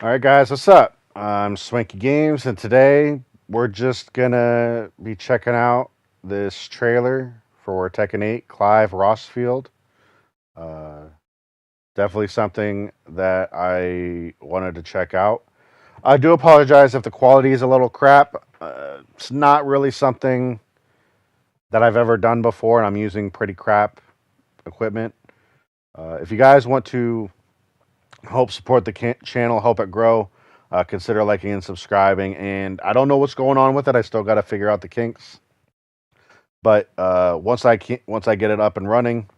All right, guys, what's up? I'm Swanky Games, and today we're just gonna be checking out this trailer for Tekken 8, Clive Rosfield. Uh, Definitely something that I wanted to check out. I do apologize if the quality is a little crap. It's not really something that I've ever done before, and I'm using pretty crap equipment. If you guys want to help support the channel, help it grow, consider liking and subscribing. And I don't know what's going on with it. I still got to figure out the kinks. But once I get it up and running,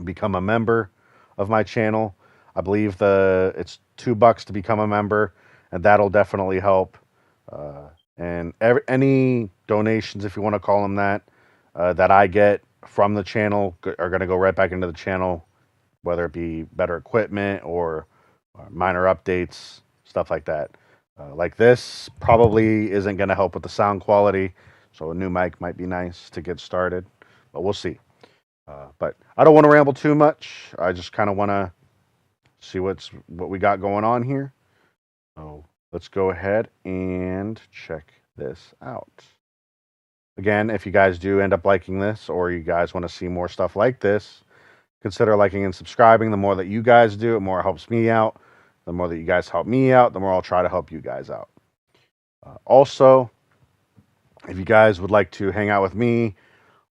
become a member of my channel. I believe it's $2 to become a member, and that'll definitely help. And any donations, if you want to call them that I get from the channel are going to go right back into the channel, whether it be better equipment or minor updates, stuff like that. Like this probably isn't going to help with the sound quality, so a new mic might be nice to get started, but we'll see. But I don't want to ramble too much. I just kind of want to see what we got going on here. So let's go ahead and check this out. Again, if you guys do end up liking this, or you guys want to see more stuff like this, consider liking and subscribing. The more that you guys do, the more it helps me out. The more that you guys help me out, the more I'll try to help you guys out. Also, if you guys would like to hang out with me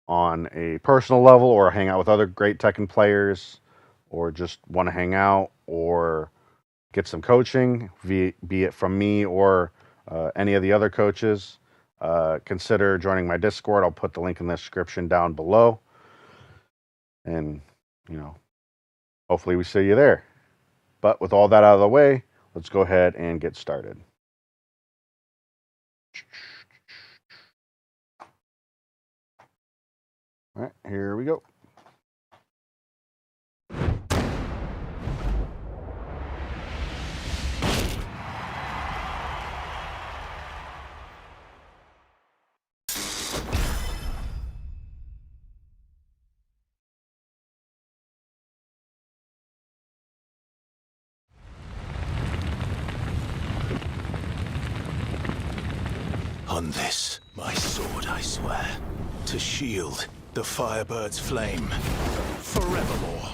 on a personal level, or hang out with other great Tekken players, or just want to hang out or get some coaching, be it from me or any of the other coaches, consider joining my Discord. I'll put the link in the description down below. And, you know, hopefully we see you there. But with all that out of the way, let's go ahead and get started. All right, here we go. On this, my sword I swear, to shield the Firebird's flame forevermore.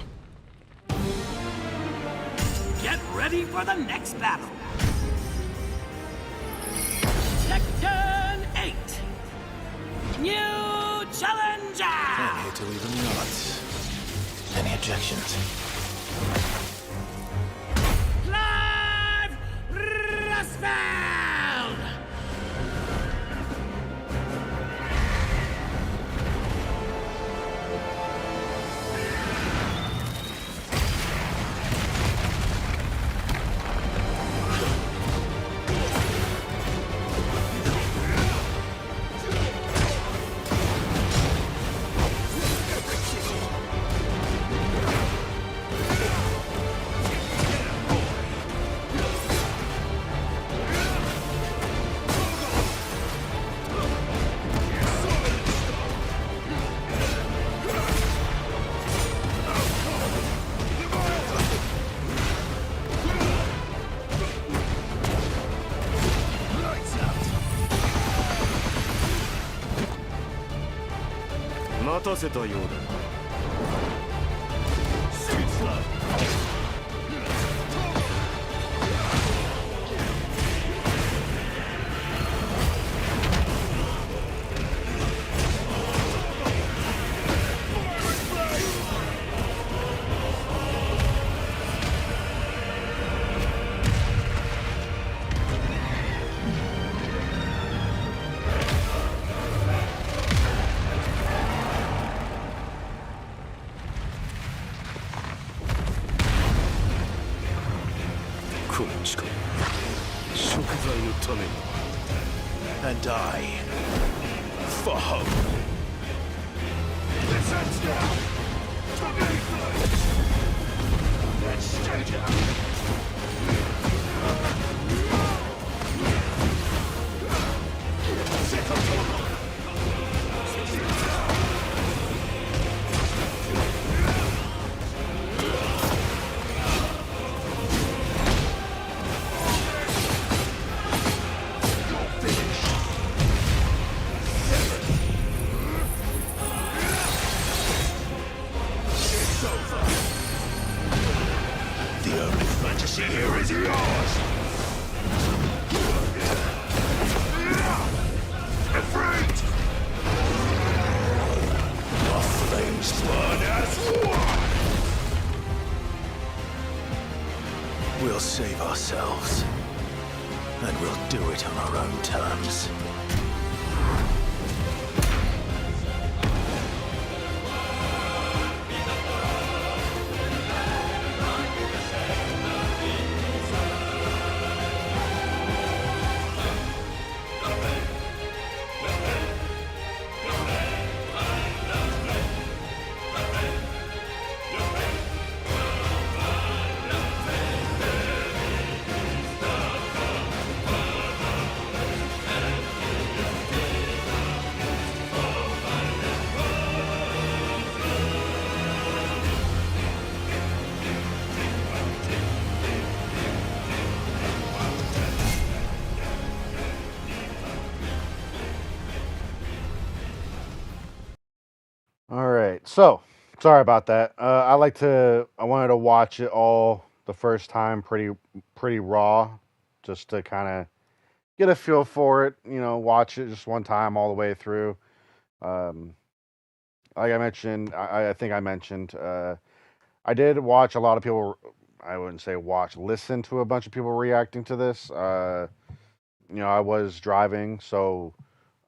Get ready for the next battle! Tekken 8! New Challenger! I'm here to leave them nuts. Any objections? Clive Rosfield! And I, for hope. mercy here is yours! Afraid! The flames burn as one! We'll save ourselves. And we'll do it on our own terms. All right. So, sorry about that. I wanted to watch it all the first time pretty raw just to kind of get a feel for it, watch it just one time all the way through. Um like I mentioned, I think I mentioned I did watch a lot of people. I wouldn't say watch, listen to a bunch of people reacting to this. I was driving, so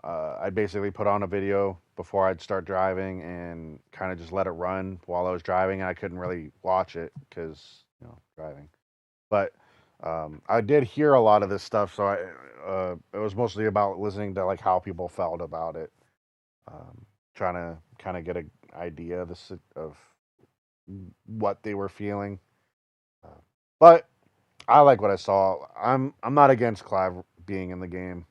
I basically put on a video before I'd start driving and kind of just let it run while I was driving, and I couldn't really watch it because driving. But I did hear a lot of this stuff, so it was mostly about listening to like how people felt about it, um, trying to kind of get an idea of what they were feeling. Uh, but I like what I saw. I'm not against Clive being in the game.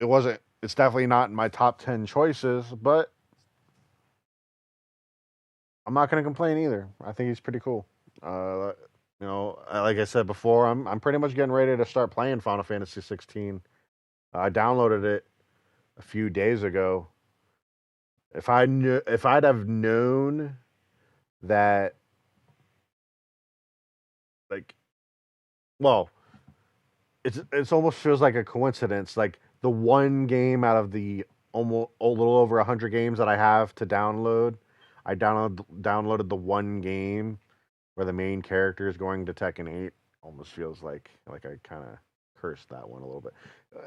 It wasn't. It's definitely not in my top 10 choices, but I'm not going to complain either. I think he's pretty cool. Uh, like I said before, I'm pretty much getting ready to start playing Final Fantasy 16. I downloaded it a few days ago. If I'd have known that, like, well, it's almost feels like a coincidence. Like the one game out of the almost a little over 100 games that I have to download, I downloaded the one game where the main character is going to Tekken 8. Almost feels like I kind of cursed that one a little bit,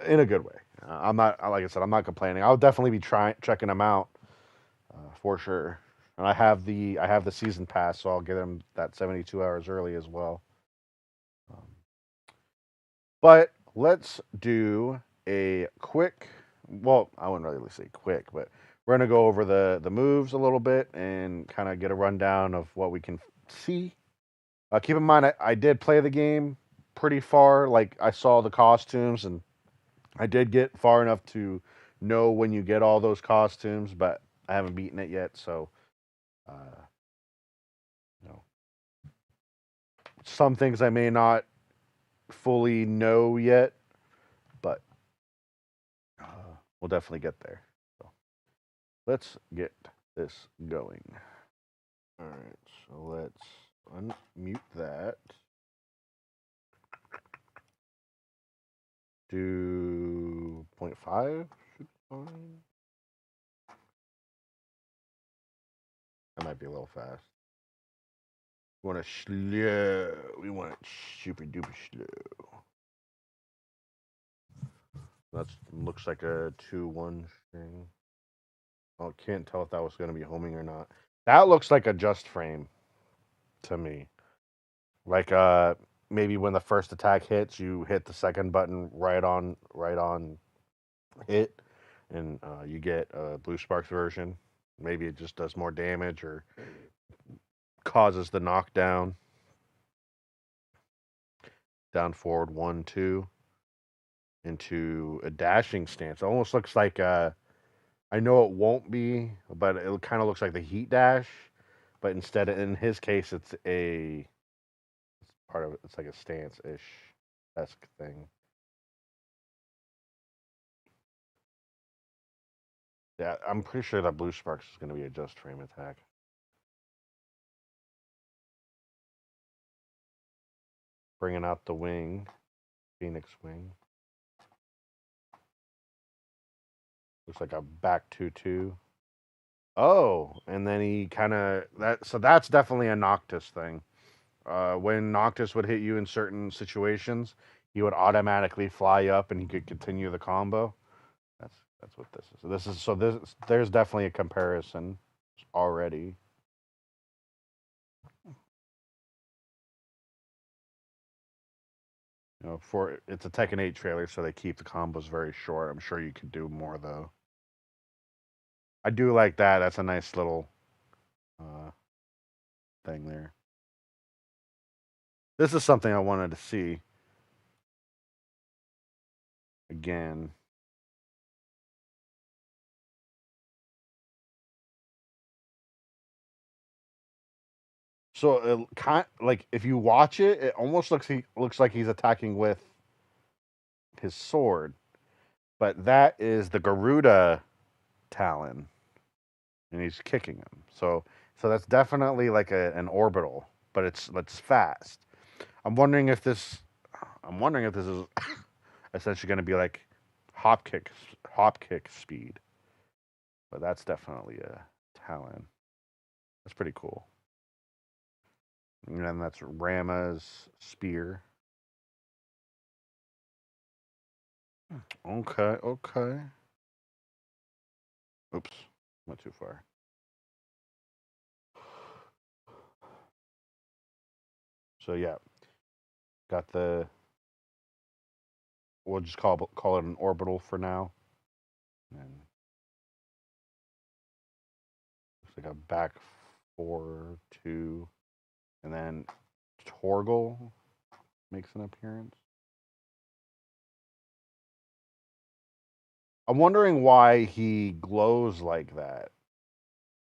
in a good way. I'm not like I said, I'm not complaining. I'll definitely be trying checking them out for sure. And I have the season pass, so I'll get them that 72 hours early as well. Um, but let's do a quick. Well, I wouldn't really say quick, but we're gonna go over the moves a little bit and kind of get a rundown of what we can see. Keep in mind, I did play the game pretty far. Like I saw the costumes, and I did get far enough to know when you get all those costumes, but I haven't beaten it yet. So, uh, you know, some things I may not fully know yet, but we'll definitely get there. So let's get this going. All right, so let's unmute that. Do 0.5 should be fine. That might be a little fast. We want it slow. We want it super duper slow. That looks like a 2-1 string. Oh, can't tell if that was going to be homing or not. That looks like a just frame to me. Like maybe when the first attack hits, you hit the second button right on hit, and you get a Blue Sparks version. Maybe it just does more damage or causes the knockdown. Down forward 1-2 into a dashing stance. It almost looks like I know it won't be, but it kind of looks like the heat dash. But instead, in his case, it's part of it. It's like a stance ish esque thing. Yeah, I'm pretty sure that Blue Sparks is going to be a just frame attack. bringing out the wing, Phoenix wing. Looks like a back 2-2. Oh, and then he kind of that. So that's definitely a Noctis thing. When Noctis would hit you in certain situations, he would automatically fly up, and he could continue the combo. That's what this is. So this there's definitely a comparison already. You know, for it's a Tekken 8 trailer, so they keep the combos very short. I'm sure you could do more though. I do like that. That's a nice little uh, thing there. This is something I wanted to see again. So it kind like if you watch it, it almost looks like he's attacking with his sword, but that is the Garuda Talon, and he's kicking him. So that's definitely like an orbital, but it's fast. I'm wondering if this I'm wondering if this is essentially going to be like hop kick speed, but that's definitely a Talon. That's pretty cool. And then that's Rama's spear. Okay, okay. Oops, went too far. So yeah, got the. We'll just call it an orbital for now. And looks like a back 4-2, and then Torgal makes an appearance. I'm wondering why he glows like that.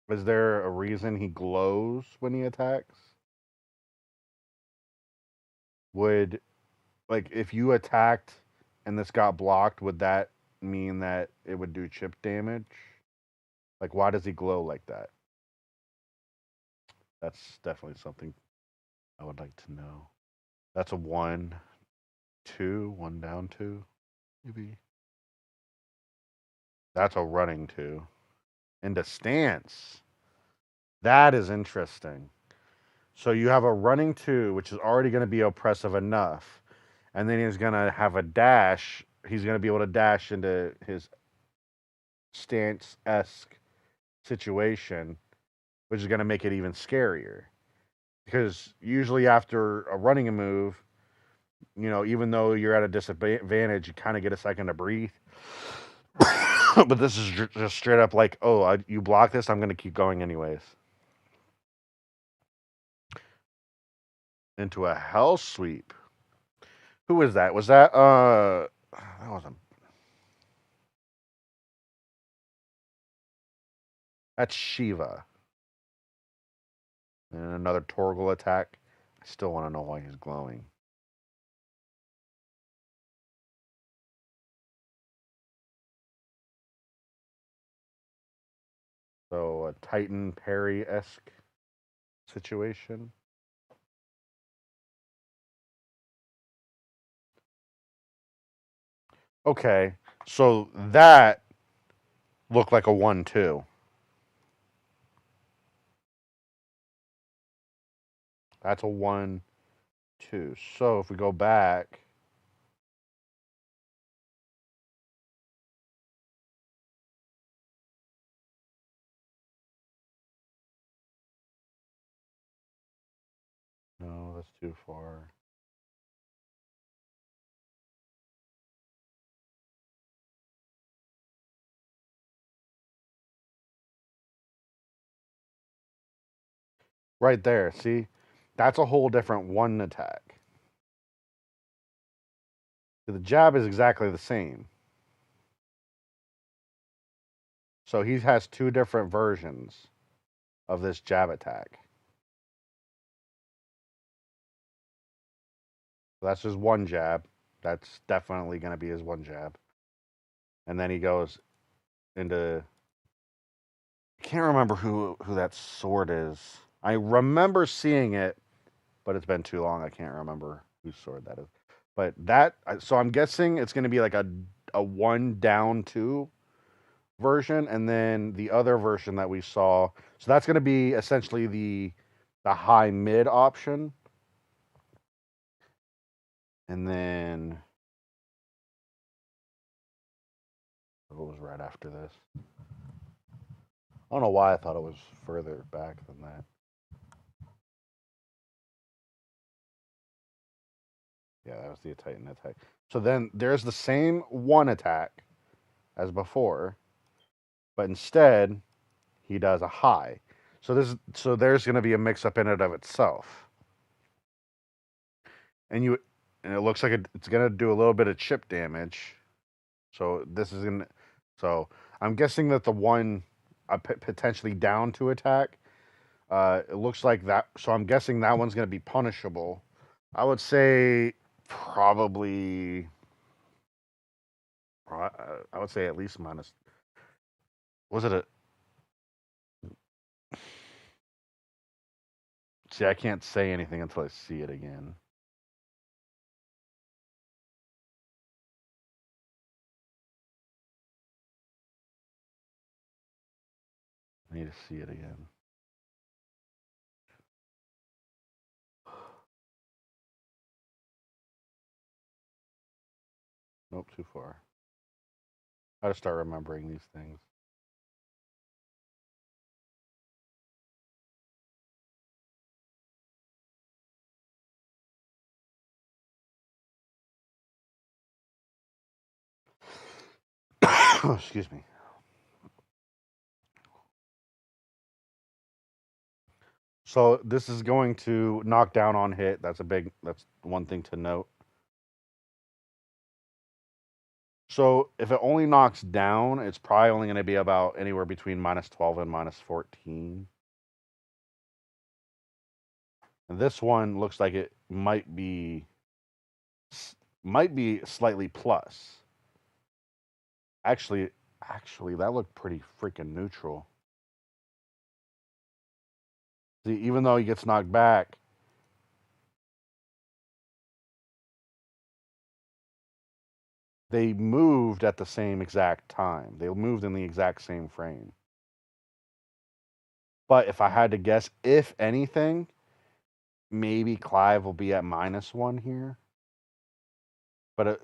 Is there a reason he glows when he attacks? Would like if you attacked and this got blocked, would that mean that it would do chip damage? Like why does he glow like that? That's definitely something I would like to know. That's a 1-2, one down 2, maybe. That's a running 2. Into stance. That is interesting. So you have a running 2, which is already going to be oppressive enough. And then he's going to have a dash. He's going to be able to dash into his stance esque situation, which is going to make it even scarier. Because usually after a running move, you know, even though you're at a disadvantage, you kind of get a second to breathe. But this is just straight up like, oh, you block this, I'm going to keep going anyways. Into a hell sweep. Who was that? Was that that wasn't. That's Shiva. And another Torgal attack. I still want to know why he's glowing. So a Titan parry esque situation. Okay, so that looked like a 1-2. That's a 1-2. So if we go back, no, that's too far. Right there, see? That's a whole different one attack. The jab is exactly the same. So he has two different versions of this jab attack. So that's just one jab. That's definitely going to be his one jab. And then he goes into. I can't remember who that sword is. I remember seeing it, but it's been too long. I can't remember whose sword that is. But that, so I'm guessing it's going to be like a one down two version, and then the other version that we saw. So that's going to be essentially the high mid option, and then what was right after this? I don't know why I thought it was further back than that. Yeah, that was the Titan attack. So then there's the same one attack as before, but instead he does a high. So there's going to be a mix up in it of itself, and you and it looks like it's going to do a little bit of chip damage. So this is going. So I'm guessing that the one potentially down to attack. It looks like that. So I'm guessing that one's going to be punishable. I would say probably. I would say at least minus. Was it a? See, I can't say anything until I see it again. I need to see it again. Nope, too far. I gotta start remembering these things. Excuse me. So this is going to knock down on hit. That's one thing to note. So if it only knocks down, it's probably only going to be about anywhere between minus 12 and minus 14. And this one looks like it might be slightly plus. Actually, actually that looked pretty freaking neutral. See, even though he gets knocked back, they moved at the same exact time. They moved in the exact same frame. But if I had to guess, if anything, maybe Clive will be at -1 here. But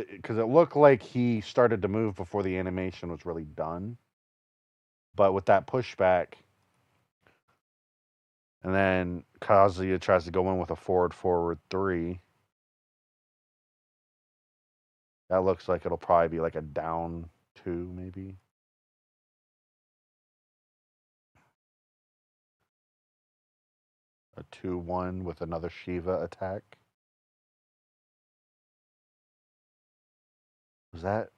because it looked like he started to move before the animation was really done. But with that pushback, and then Kazuya tries to go in with a forward 3. That looks like it'll probably be like a down 2, maybe. A 2-1 with another Shiva attack. Is that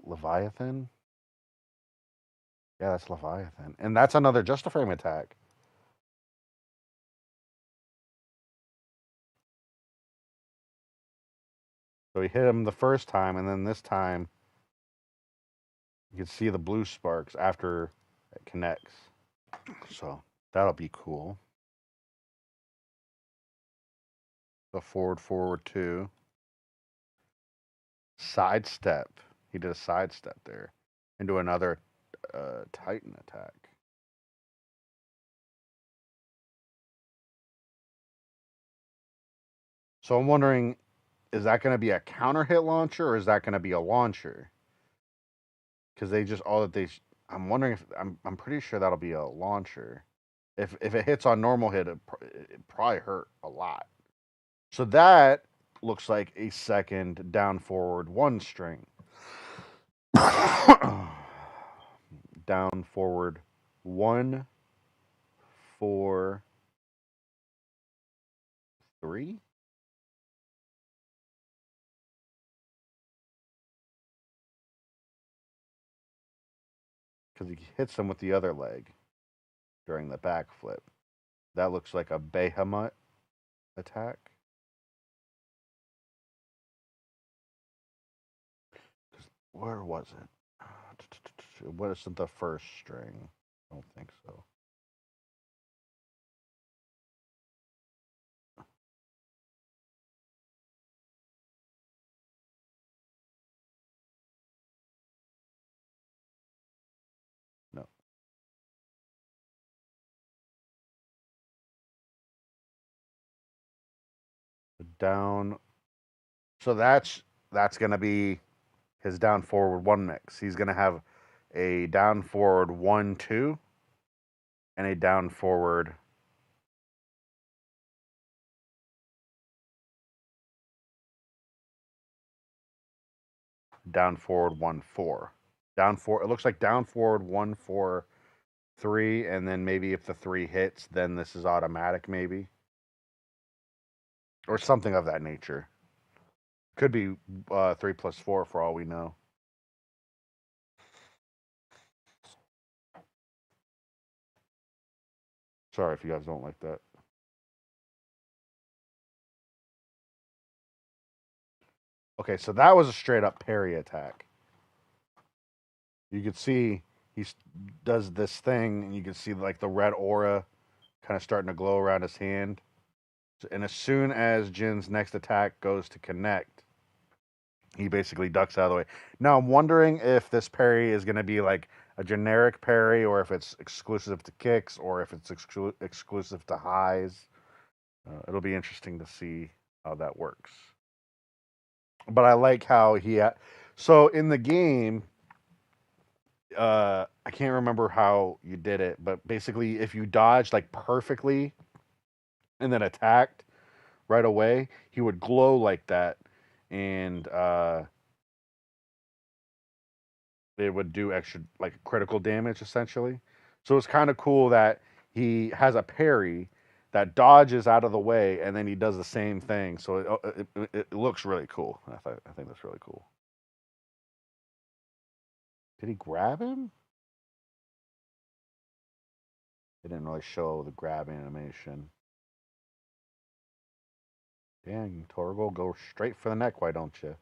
Leviathan? Yeah, that's Leviathan. And that's another just a frame attack. So he hit him the first time, and then this time you can see the blue sparks after it connects. So that'll be cool. The forward 2. Sidestep. He did a sidestep there into another Titan attack. So I'm wondering, is that going to be a counter hit launcher or is that going to be a launcher? Because they just all that they. I'm wondering if I'm pretty sure that'll be a launcher. If it hits on normal hit, it probably hurt a lot. So that looks like a second down forward 1 string. Down forward 1, 4, 3. Because he hits him with the other leg during the backflip. That looks like a Behemoth attack. Where was it? What isn't the first string? I don't think so. down. So that's gonna be his down forward one mix. He's gonna have a down forward 1-2 and a down forward 1-4. Down four. It looks like down forward 1-4-3, and then maybe if the three hits, then this is automatic, maybe, or something of that nature. Could be 3+4 for all we know. Sorry if you guys don't like that. Okay, so that was a straight up parry attack. You could see he does this thing, and you can see like the red aura kind of starting to glow around his hand. And as soon as Jin's next attack goes to connect, he basically ducks out of the way. Now I'm wondering if this parry is going to be like a generic parry, or if it's exclusive to kicks, or if it's exclusive to highs. It'll be interesting to see how that works. But I like how so in the game, I can't remember how you did it, but basically if you dodged like perfectly and then attacked right away, he would glow like that, and it would do extra like critical damage essentially. So it's kind of cool that he has a parry that dodges out of the way, and then he does the same thing. So it looks really cool. I think that's really cool. Did he grab him? They didn't really show the grab animation. Dang, Torgal, go straight for the neck, why don't you?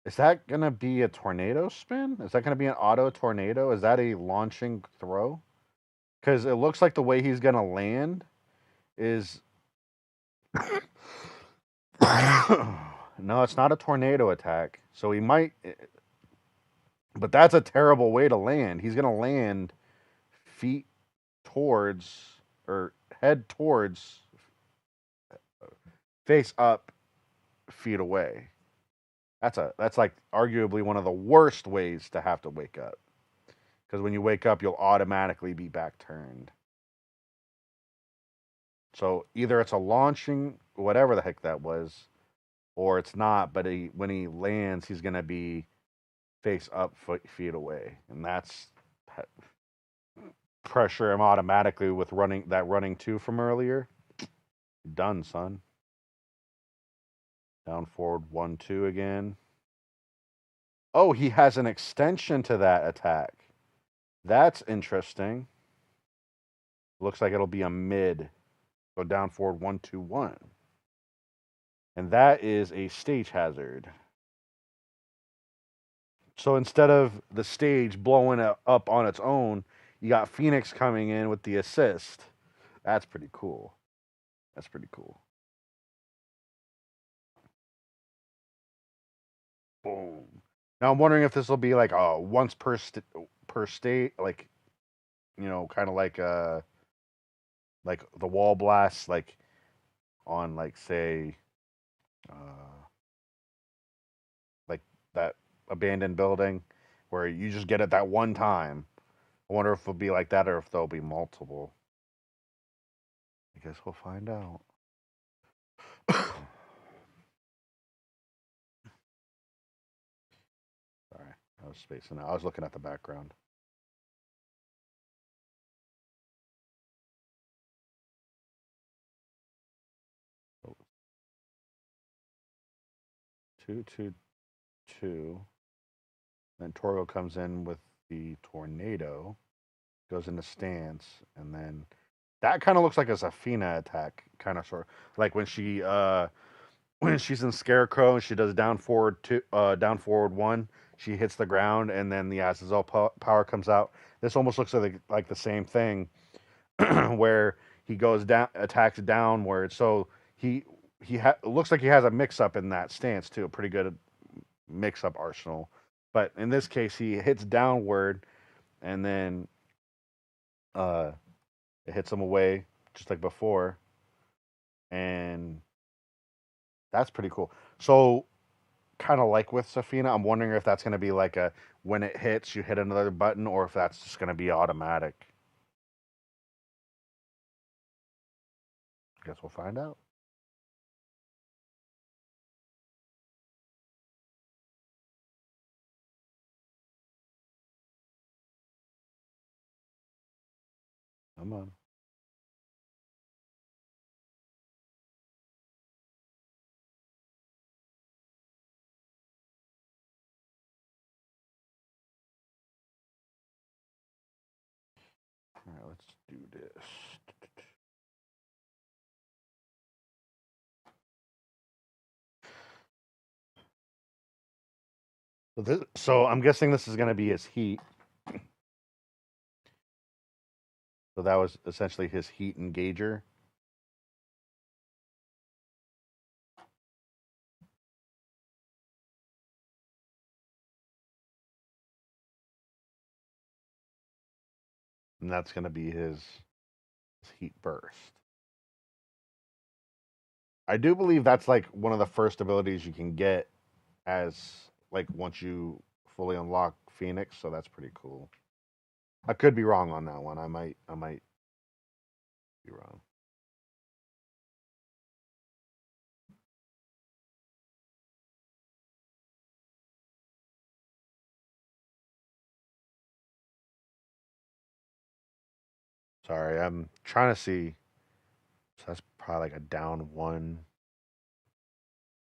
Is that going to be a tornado spin? Is that going to be an auto tornado? Is that a launching throw? Because it looks like the way he's going to land is. No, it's not a tornado attack. So he might. But that's a terrible way to land. He's going to land feet towards, or head towards, face up, feet away. That's like arguably one of the worst ways to have to wake up. Because when you wake up, you'll automatically be back turned. So either it's a launching, whatever the heck that was, or it's not. But when he lands, he's gonna be face up, feet away, and that's pressure him automatically with running two from earlier. Done, son. Down forward 1-2 again. Oh, he has an extension to that attack. That's interesting. Looks like it'll be a mid. Go down forward 1-2-1. And that is a stage hazard. So instead of the stage blowing up on its own, you got Phoenix coming in with the assist. That's pretty cool. That's pretty cool. Boom. Now I'm wondering if this will be like once per state, like, kind of like the wall blast, like on, like, say, uh, like that abandoned building, where you just get it that one time. I wonder if it'll be like that, or if there'll be multiple. I guess we'll find out. Sorry, I was spacing out. I was looking at the background. Oh, 2-2-2. Then Torgo comes in with the tornado, goes into stance, and then that kind of looks like a Zafina attack, kind of sort of like when she when she's in Scarecrow and she does down forward one, she hits the ground, and then the Azazel power comes out. This almost looks like the same thing, where he goes down, attacks downward. So it looks like he has a mix up in that stance too, a pretty good mix up arsenal. But in this case, he hits downward, and then uh, it hits him away just like before. and that's pretty cool. So kind of like with Safina, I'm wondering if that's going to be like a when it hits, you hit another button, or if that's just going to be automatic. Guess we'll find out. Come on. All right, let's do this. So I'm guessing this is going to be his heat. So that was essentially his heat engager. And that's going to be his heat burst. I do believe that's like one of the first abilities you can get as like once you fully unlock Phoenix, so that's pretty cool. I could be wrong on that one. I might be wrong. Sorry, I'm trying to see. So that's probably like a down one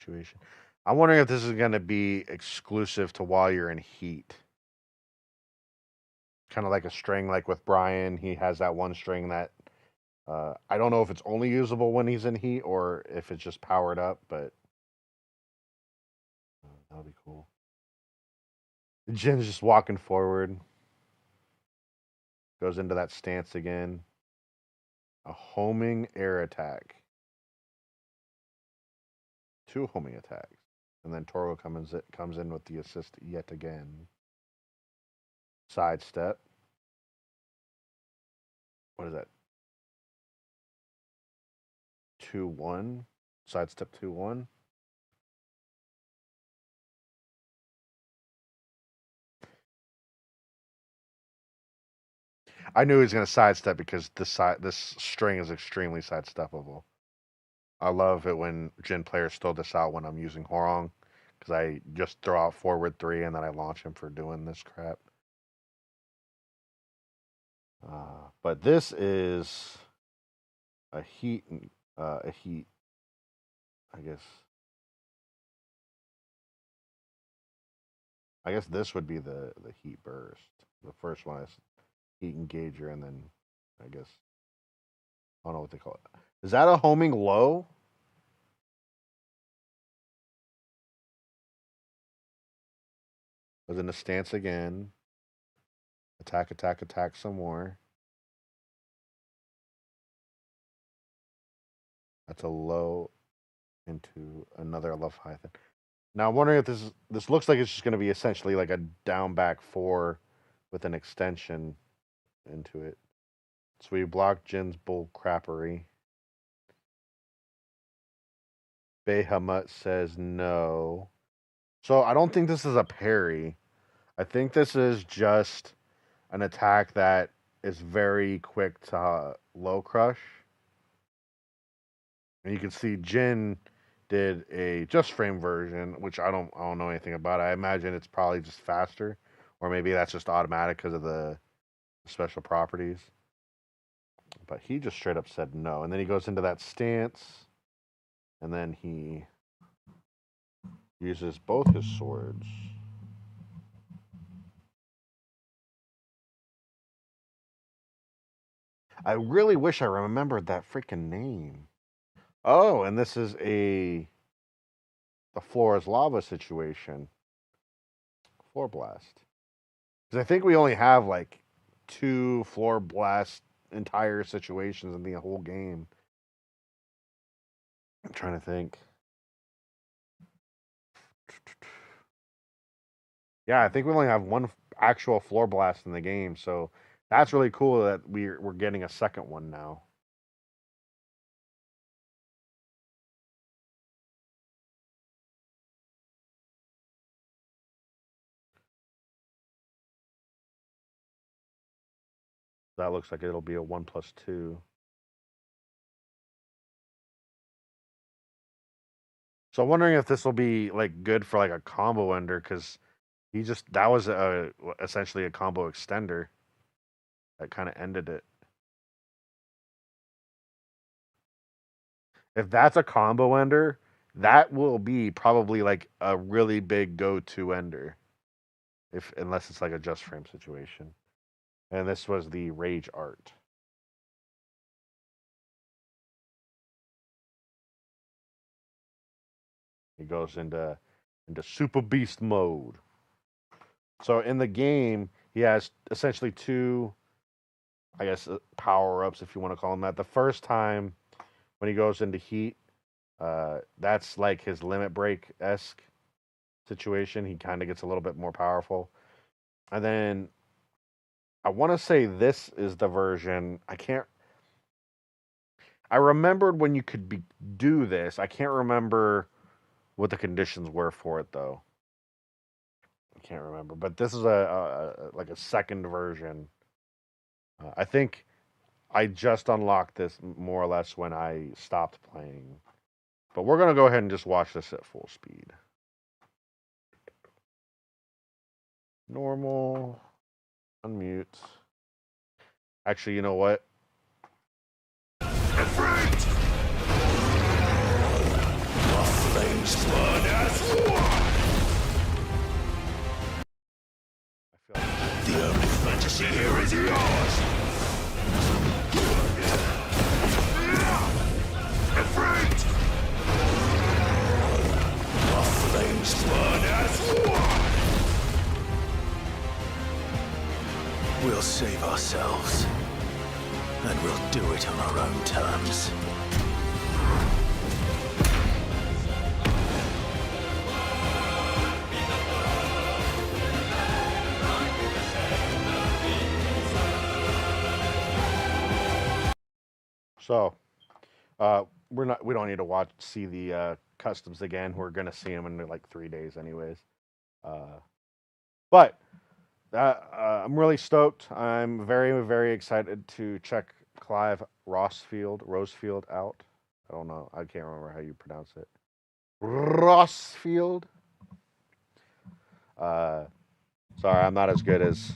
situation. I'm wondering if this is going to be exclusive to while you're in heat. Kind of like a string, like with Brian, he has that one string that I don't know if it's only usable when he's in heat or if it's just powered up, but that'll be cool. Jin's just walking forward, goes into that stance again. A homing air attack. Two homing attacks. And then Toro comes in with the assist yet again. Sidestep. What is that? 2-1. Sidestep 2-1. I knew he was going to sidestep because this string is extremely sidesteppable. I love it when Jin players throw this out when I'm using Horong because I just throw out forward 3 and then I launch him for doing this crap. But this is a heat, a heat, I guess. I guess this would be the heat burst. The first one is heat engager, and then I guess I don't know what they call it. Is that a homing low? Was in a stance again. Attack, attack, attack some more. That's a low into another Leviathan. Now I'm wondering if this looks like it's just going to be essentially like a down back 4 with an extension into it. So we block Jin's bull crappery. Behemoth says no. So I don't think this is a parry. I think this is just an attack that is very quick to low crush. And you can see Jin did a just frame version, which I don't know anything about. I imagine it's probably just faster, or maybe that's just automatic because of the special properties. But he just straight up said no, and then he goes into that stance, and then he uses both his swords. I really wish I remembered that freaking name. Oh, and this is the floor is lava situation. Floor blast. Because I think we only have like 2 floor blast entire situations in the whole game. I'm trying to think. Yeah, I think we only have one actual floor blast in the game, so that's really cool that we're getting a second one now. That looks like it'll be a 1+2. So I'm wondering if this will be like good for like a combo ender, because that was essentially a combo extender that kind of ended it. If that's a combo ender, that will be probably like a really big go-to ender, if unless it's like a just frame situation. And this was the Rage art. He goes into Super Beast mode. So in the game, he has essentially two, I guess, power ups, if you want to call them that. The first time when he goes into heat, that's like his limit break esque situation. He kind of gets a little bit more powerful. And then I want to say this is the version. I remembered when you could do this. I can't remember what the conditions were for it though. I can't remember, but this is like a second version. I think I just unlocked this more or less when I stopped playing. But we're gonna go ahead and just watch this at full speed. Normal. Unmute. Actually, you know what? Afraid! The flames burn as one! I feel like The only fantasy here is yours! Afraid! The flames burn as one! We'll save ourselves. And we'll do it on our own terms. so. We don't need to see the customs again. We're gonna see them in like 3 days, anyways. But I'm really stoked. I'm very, very excited to check Clive Rosfield out. I don't know. I can't remember how you pronounce it. Rosfield. Uh, Sorry, I'm not as good as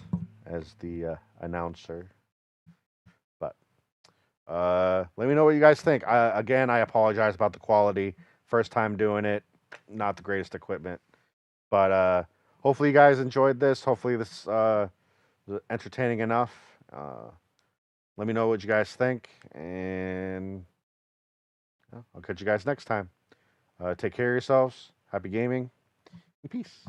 the announcer. But let me know what you guys think. Again, I apologize about the quality. First time doing it, not the greatest equipment. But hopefully you guys enjoyed this. Hopefully this was entertaining enough. Let me know what you guys think, and I'll catch you guys next time. Take care of yourselves. Happy gaming, and peace.